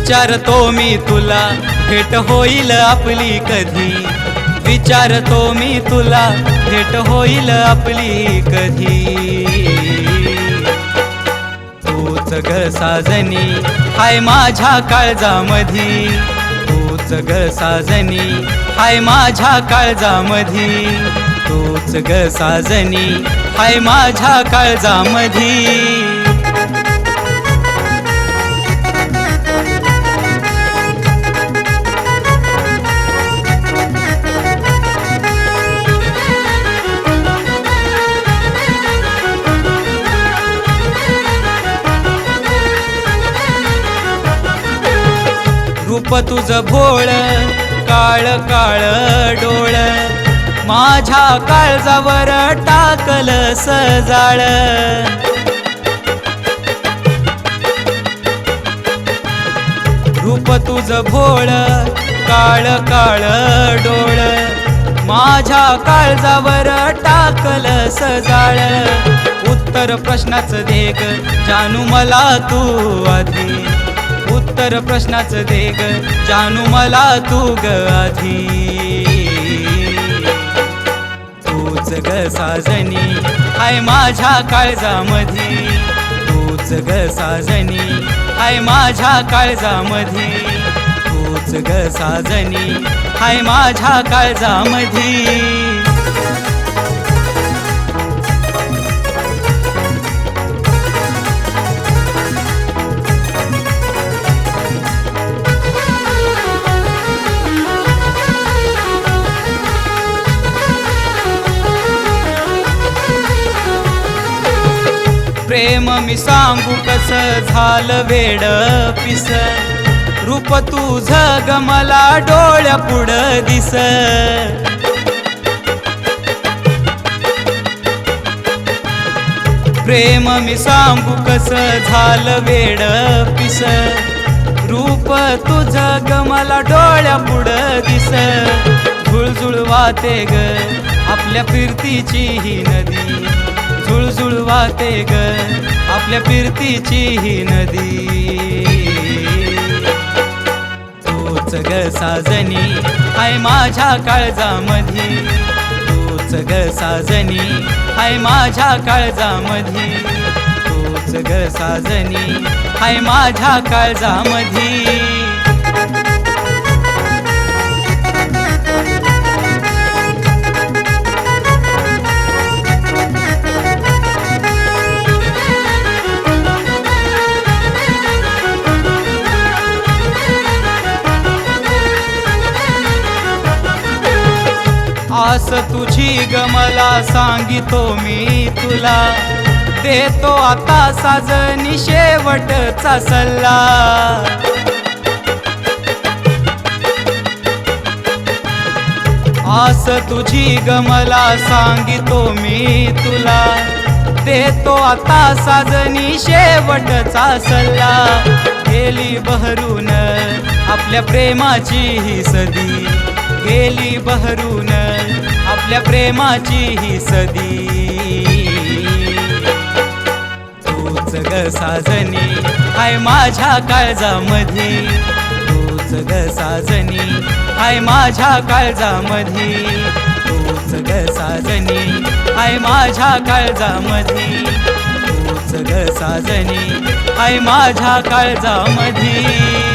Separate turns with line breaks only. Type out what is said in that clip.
विचारतो मी तुला भेट होईल आपली कधी, विचारतो मी तुला भेट होईल आपली कधी। तूच ग साजनी हाय माझ्या काळजामधी, तूच ग साजनी हाय माझ्या काळजामधी, तूच ग साजनी हाय माझ्या काळजामधी। रूप तुझ भोळ काळ काळ डोळ, माझ्या काळजावर टाकल सजाळ। रूप तुझ भोळ काळ काळ डोळ, माझ्या काळजावर टाकल सजाळ। उत्तर प्रश्नाचं दे ग जानू मला तू आधी, उत्तर प्रश्नाचं दे ग जानू मला तू ग आधी। तूच ग साजनी हाय माझ्या काळजामधी, तूच ग साजनी हाय माझ्या काळजामधी, तूच ग साजनी हाय माझ्या काळजामधी। प्रेम मी सांगू कस झालं वेड पिस, रूप तुझं ग मला डोळ्या पुढं दिस। प्रेम मी सांगू कस झालं वेड पिस, रूप तुझं ग मला डोळ्या पुढं दिस। झुळझुळ वाहते ग आपल्या फिरतीची ही नदी, झुळझुळ वाहते ग आपल्या फिरतीची ही नदी। तूच ग साजनी हाय माझ्या काळजामधी, तूच ग साजनी हाय माझ्या काळजामधी, तूच ग साजनी हाय माझ्या काळजामधी। आस तुझी ग मला सांगितो मी तुला, देतो आता साजनी शेवटचा सल्ला। आस तुझी ग मला सांगितो मी तुला, देतो आता साजनी शेवटचा सल्ला। गेली बहरून आपल्या प्रेमाची ही सदी, गेली बहरून आपल्या प्रेमाची ही सदी। तूच ग साजनी हाय माझ्या काळजामधी, तूच ग साजनी हाय माझ्या काळजामधी, तूच ग साजनी हाय माझ्या काळजामधी, तूच ग साजनी हाय माझ्या काळजामधी।